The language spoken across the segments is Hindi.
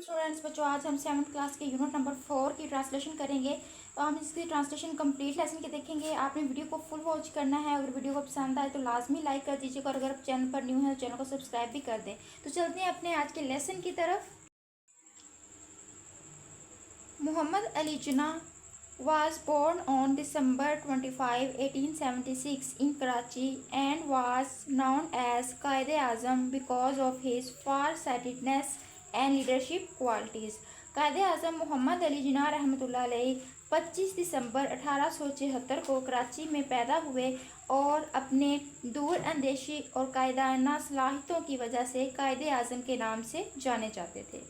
स्टूडेंट्स बच्चों, आज हम 7th क्लास के यूनिट नंबर 4 की ट्रांसलेशन करेंगे। तो हम इसकी ट्रांसलेशन कंप्लीट लेसन के देखेंगे। आपने वीडियो को फुल वॉच करना है। अगर वीडियो को पसंद आए तो लाजमी लाइक कर दीजिएगा और अगर आप चैनल पर न्यू है तो चैनल को सब्सक्राइब भी कर दें। तो चलते हैं अपने आज के लेसन की तरफ। मोहम्मद अली जिन्ना was born on December 25, 1876 in Karachi and was known as Qaid-e-Azam because of his far-sightedness and leadership qualities. Quaid-e-Azam Mohammad Ali जिन्ना रहमतुल्लाह अलैह 25 दिसंबर 1876 को कराची में पैदा हुए और अपने दूर अंदेशी और कायदाना सलाहियतों की वजह से कायद-ए-आज़म के नाम से जाने जाते थे।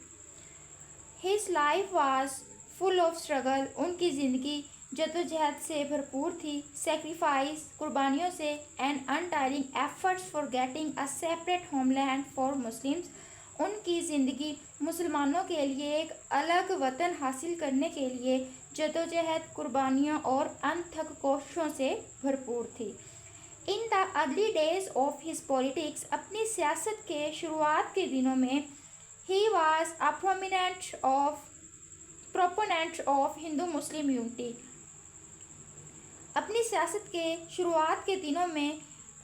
His life was full of struggle, उनकी ज़िंदगी जद्दोजहद से भरपूर थी, सेक्रीफाइस, कुर्बानियों से, and untiring efforts for getting a separate homeland for Muslims, उनकी ज़िंदगी मुसलमानों के लिए एक अलग वतन हासिल करने के लिए जद्दोजहद, कुर्बानियों और अनथक कोशिशों से भरपूर थी। In the early days of his politics, अपनी सियासत के शुरुआत के दिनों में, he was a proponent of Hindu Muslim unity, अपनी सियासत के शुरुआत के दिनों में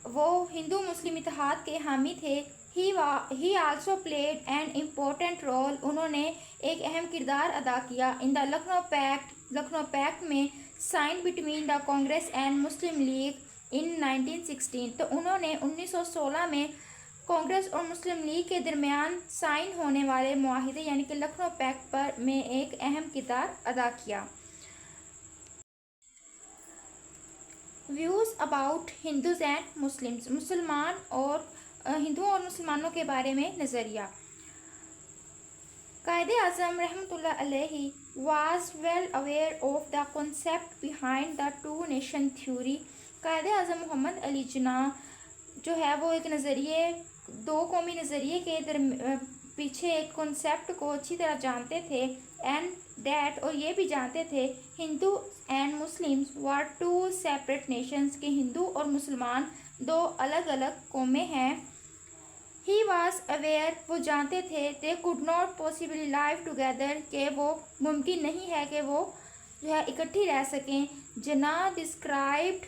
वो हिंदू मुस्लिम इत्तेहाद के हामी थे। He also played an important role, उन्होंने एक अहम किरदार अदा किया इन द लखनऊ पैक्ट में sign between the Congress and Muslim League in 1916। तो उन्होंने 1916 में कांग्रेस और मुस्लिम लीग के दरमियान साइन होने वाले मुआहिदे यानी कि लखनऊ पैक्ट पर में एक अहम किरदार अदा किया। Views about Hindus and Muslims, मुसलमान और हिंदुओं और मुसलमानों के बारे में नज़रिया। कायद-ए-आज़म रहमतुल्लाह अलैहि was well aware of the concept behind the two nation theory. कायद-ए-आज़म मोहम्मद अली जिन्ना जो है वो एक नज़रिए, दो कौमी नज़रिए के पीछे एक कॉन्सेप्ट को अच्छी तरह जानते थे। एंड डैट, और ये भी जानते थे, Hindu and Muslims were two separate nations, के हिंदू और मुसलमान दो अलग अलग कौमें हैं। ही वॉज अवेयर, वो जानते थे, they could not possibly live together, के वो मुमकिन नहीं है कि वो जो है इकट्ठी रह सकें। Jinnah described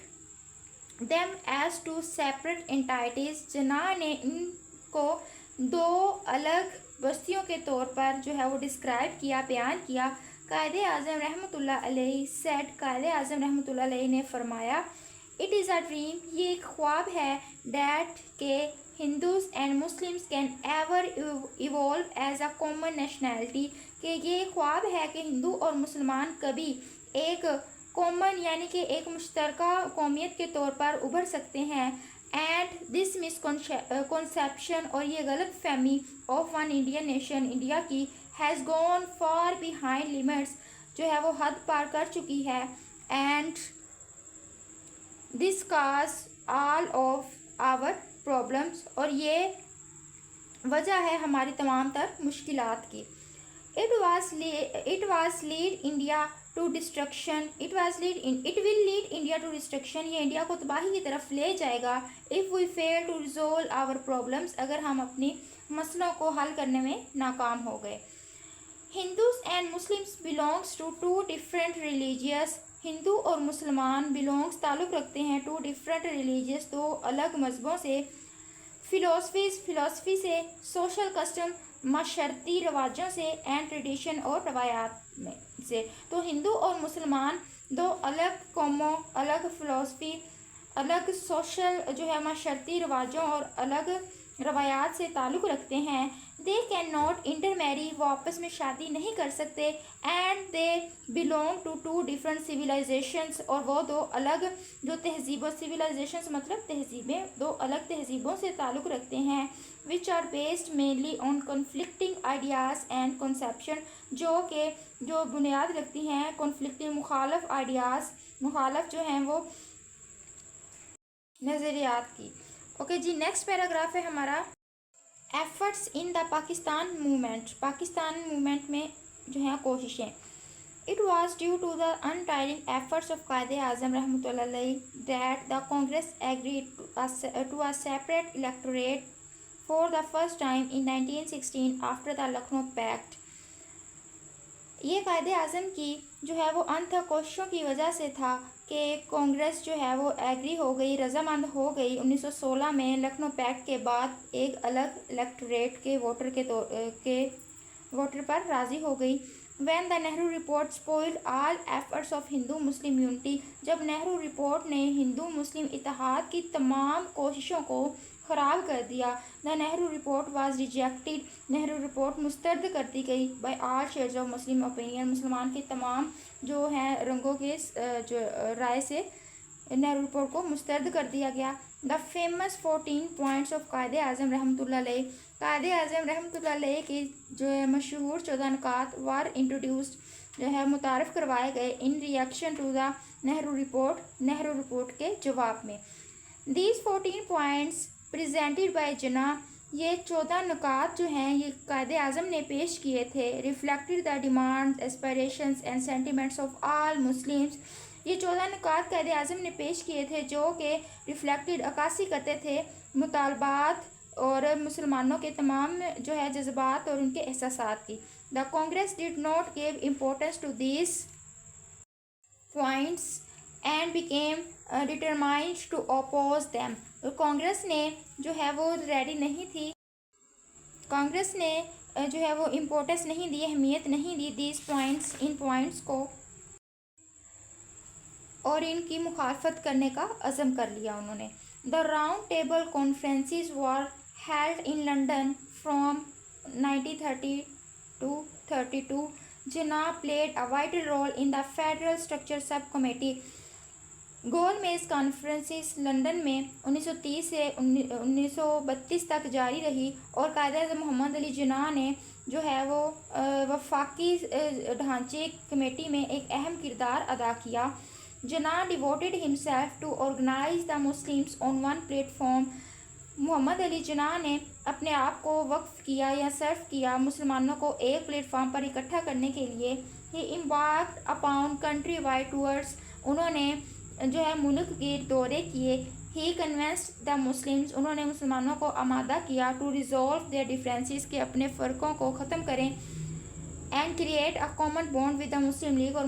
them as two separate entities, Jinnah ने इनको दो अलग बस्तियों के तौर पर जो है वो डिस्क्राइब किया, बयान किया। कायद-ए-आज़म रहमतुल्लाह अलैहि सेड, कायद-ए-आज़म रहमतुल्लाह अलैहि ने फरमाया, इट इज़ अ ड्रीम, ये एक ख्वाब है, डैट के Hindus and Muslims can ever evolve as a common nationality, कि ये ख्वाब है कि हिंदू और मुसलमान कभी एक कॉमन यानी कि एक मुश्तरका कौमियत के तौर पर उभर सकते हैं। एंड दिस मिसकॉन्सेप्शन, और ये गलत फहमी, of one Indian nation, India की, has gone far behind limits, जो है वो हद पार कर चुकी है। And this cause all of our problems, और ये वजह है हमारी तमाम तर मुश्किलात की। It was lead India to destruction, it will lead India to destruction, ये इंडिया को तबाही की तरफ ले जाएगा। If we fail to resolve our problems, अगर हम अपनी मसलों को हल करने में नाकाम हो गए। Hindus and Muslims belongs to to different religious, हिंदू और मुसलमान बिलोंग्स ताल्लुक़ रखते हैं टू डिफरेंट रिलीजियस, दो अलग मज़हबों से। फ़िलासफ़ी से, सोशल कस्टम माशरती रवाजों से, एंड ट्रेडिशन और रवायात में से। तो हिंदू और मुसलमान दो अलग कौमों, अलग फ़िलासफ़ी, अलग सोशल जो है माशरती रवाजों और अलग रवायात से ताल्लुक़ रखते हैं। दे कैन नॉट इंटरमैरी, वो आपस में शादी नहीं कर सकते। And they belong to to different civilisations, और वो दो अलग जो तहजीबों, सिविलाइजेशंस मतलब तहजीबें, दो अलग तहजीबों से ताल्लुक़ रखते हैं। Which are based mainly on conflicting ideas and conception, जो बुनियाद रखती हैं कॉन्फ्लिक्टिंग मुखालफ आइडियाज़, मुखालफ जो हैं वो नज़रियात की। ओके जी, नेक्स्ट पैराग्राफ है हमारा efforts in the Pakistan movement, Pakistan movement में जो है कोशिशें। It was due to the untiring efforts of कायद-ए-आज़म रहमतुल्लाह अलैहि that the Congress agreed to a separate electorate for the first time in 1916 after the Lucknow pact. ये कायदे आज़म की जो है वो अनथक कोशिशों की वजह से था कि कांग्रेस जो है वो एग्री हो गई, रजामंद हो गई 1916 में लखनऊ पैक्ट के बाद एक अलग इलेक्टोरेट के वोटर पर राज़ी हो गई। When the Nehru report spoiled all efforts of Hindu Muslim unity, जब नेहरू रिपोर्ट ने हिंदू मुस्लिम इत्तेहाद की तमाम कोशिशों को ख़राब कर दिया। The Nehru report was rejected, Nehru report मुस्तरद कर दी गई by all shades of Muslim opinion, मुसलमान के तमाम जो हैं रंगों के जो राय से नेहरू रिपोर्ट को मुस्तरद कर दिया गया। द फेमस 14 पॉइंट्स ऑफ कायदे आज़म रहमतुल्लाह अलैह, कायदे आज़म रहमतुल्लाह अलैह की जो है मशहूर 14 नुकात वार इंट्रोड्यूस्ड जो है मुतारफ़ करवाए गए in reaction to the Nehru report के जवाब में। दीज 14 पॉइंट्स प्रेजेंटेड बाय जना, ये 14 नुकात जो हैं ये कायदे आज़म ने पेश किए थे। Reflected the demand aspirations and sentiments of all Muslims, ये 14 नुकात कायदे आज़म ने पेश किए थे जो कि रिफ्लेक्टेड अक्कासी करते थे मुतालबात और मुसलमानों के तमाम जो है जज्बात और उनके एहसासात की। The Congress did not give importance to this points and became determined to oppose them, Congress ने जो है वो रेडी नहीं थी, कांग्रेस ने जो है वो इम्पोर्टेंस नहीं दी, अहमियत नहीं the these points, in points को, और इनकी मुखालफत करने का अज़म कर लिया उन्होंने। The round table conferences were held in London from 1930 to 32, Jinnah played a vital role in the federal structure subcommittee. गोलमेज कॉन्फ्रेंसेस लंदन में 1930 से 1932 तक जारी रही और कायदे-ए-आज़म मोहम्मद अली जिन्ना ने जो है वो वफाकी ढांचे कमेटी में एक अहम किरदार अदा किया। Jinnah devoted himself to organise the Muslims on one platform, Mohammad Ali Jinnah ने अपने आप को वक्फ किया या सर्व किया मुसलमानों को एक प्लेटफॉर्म पर इकट्ठा करने के लिए। He embarked upon country wide tours, उन्होंने जो है मुल्क के दौरे किए। ही कन्वेंस्ड द मुस्लिम्स, उन्होंने मुसलमानों को आमादा किया टू रिजॉल्व देयर डिफरेंसेस, के अपने फ़र्क़ों को ख़त्म करें। And create a common bond with the Muslim league, और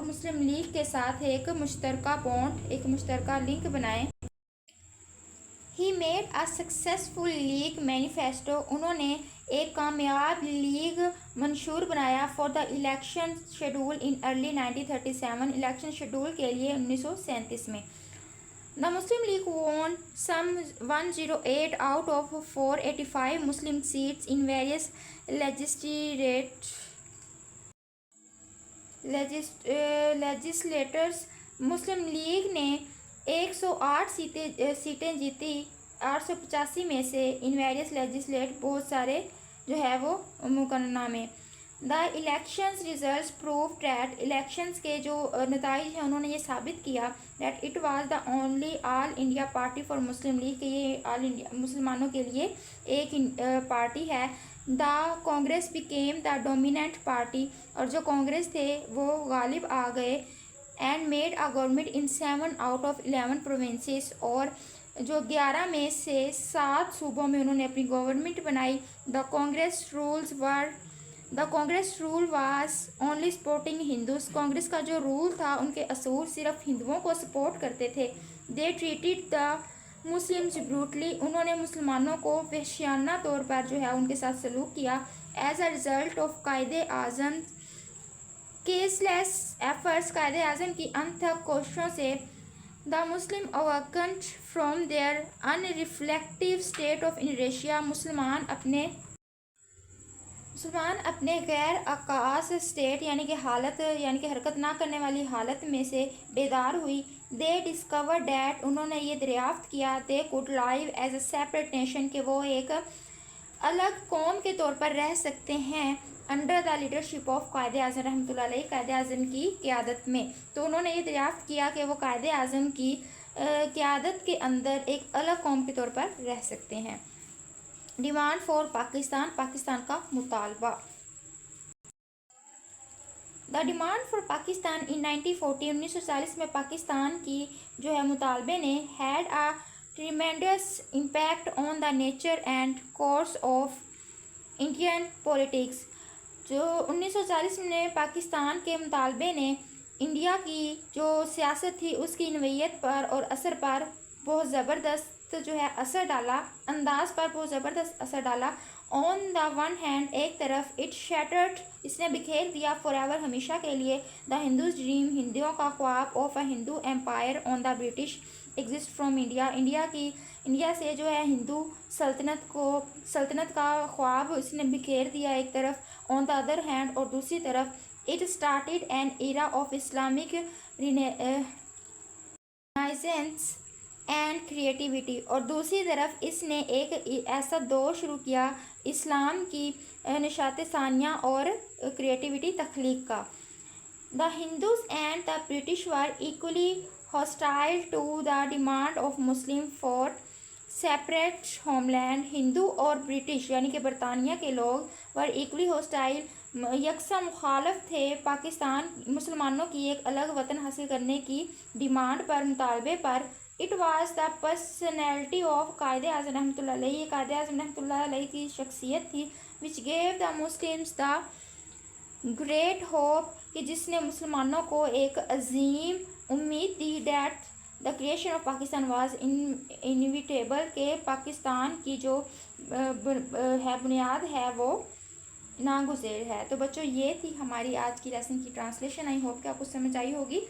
मुस्लिम लीग के साथ एक मुश्तरका बॉन्ड, एक मुश्तरका लिंक बनाएं। He made a successful League manifesto, उन्होंने एक कामयाब लीग मंशूर बनाया for the election schedule in early 1937, election schedule के लिए 1937 में। The Muslim League won some 108 out of 485 Muslim seats in various legislators, Muslim League ने 108 सीटें जीती 885 में से, इन वेरियस लेजिस्लेट बहुत सारे जो है वो मुकन्ना में। The elections results prove that, elections के जो नताइज हैं उन्होंने ये साबित किया that it was the only all India party for Muslim league, कि ये ऑल इंडिया मुसलमानों के लिए एक पार्टी है। The Congress became the dominant party, और जो कांग्रेस थे वो गालिब आ गए। And made a government in 7 out of 11 provinces, और जो 11 में से 7 सूबों में उन्होंने अपनी गवर्नमेंट बनाई। The Congress rule was only supporting Hindus, Congress का जो रूल था उनके असूल सिर्फ हिंदुओं को सपोर्ट करते थे। They treated the Muslims brutally, उन्होंने मुसलमानों को वहशियाना तौर पर जो है उनके साथ सलूक किया। एज अ रिज़ल्ट ऑफ कायदे आज़म केसलेस एफर्ट्स, कायदे आज़म की अनथक कोशिशों से the Muslim awakened from their unreflective state of inertia, मुसलमान अपने गैर आकाश स्टेट यानी कि हालत, यानी कि हरकत ना करने वाली हालत में से बेदार हुई। दे डिस्कवर डैट, उन्होंने ये दरियाफ्त किया they could live as a separate nation, के वो एक अलग कौम के तौर पर रह सकते हैं अंडर द लीडरशिप ऑफ कायदे आज़म रहमतुल्लाह अलैह, कायदे आज़म की क़यादत में। तो उन्होंने ये दरियाफ्त किया कि वो कायदे आज़म की क़यादत के अंदर एक अलग कौम के तौर पर रह सकते हैं। डिमांड फॉर पाकिस्तान, पाकिस्तान का मुतालबा। द डिमांड फॉर पाकिस्तान इन 1940, 1940 में पाकिस्तान की जो है मुतालबे ने had a tremendous impact on the nature and course of Indian politics, जो 1940 में पाकिस्तान के मुतालबे ने इंडिया की जो सियासत थी उसकी नोयत पर और असर पर बहुत ज़बरदस्त जो है असर डाला, अंदाज पर बहुत ज़बरदस्त असर डाला। ऑन द वन हैंड, एक तरफ इट शैटर्ड, इसने बिखेर दिया फॉरएवर, हमेशा के लिए, द हिंदूज ड्रीम, हिंदुओं का ख्वाब, of a Hindu empire on the British exist from India, India से जो है हिंदू सल्तनत का ख्वाब इसने बिखेर दिया एक तरफ। ऑन द अदर हैंड, और दूसरी तरफ, it started an era of Islamic renaissance and creativity, और दूसरी तरफ इसने एक ऐसा दौर शुरू किया इस्लाम की निशात सानिया और क्रिएटिविटी तख्लीक का। The Hindus and the British were equally hostile to the demand of Muslim for separate homeland, हिंदू और ब्रिटिश यानी कि बरतानिया के लोग वर इक्वली हॉस्टाइल, यकसा मुखालफ थे पाकिस्तान मुसलमानों की एक अलग वतन हासिल करने की डिमांड पर, मुतालबे पर। It was the personality of कायदे आज़म रहमतुल्लाह अलैह, ये कायदे आज़म रहमतुल्लाह अलैह की शख्सियत थी, which gave the Muslims the great hope, कि जिसने मुसलमानों को एक अजीम उम्मीद दी, that the creation of Pakistan was inevitable, के पाकिस्तान की जो है बुनियाद है वो नागुज़ेर है। तो बच्चों ये थी हमारी आज की लेसन की ट्रांसलेशन, आई होप कि आपको समझ आई होगी।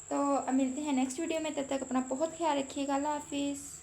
तो अब मिलते हैं नेक्स्ट वीडियो में, तब तक अपना बहुत ख्याल रखिएगा। अल्लाह हाफिज़।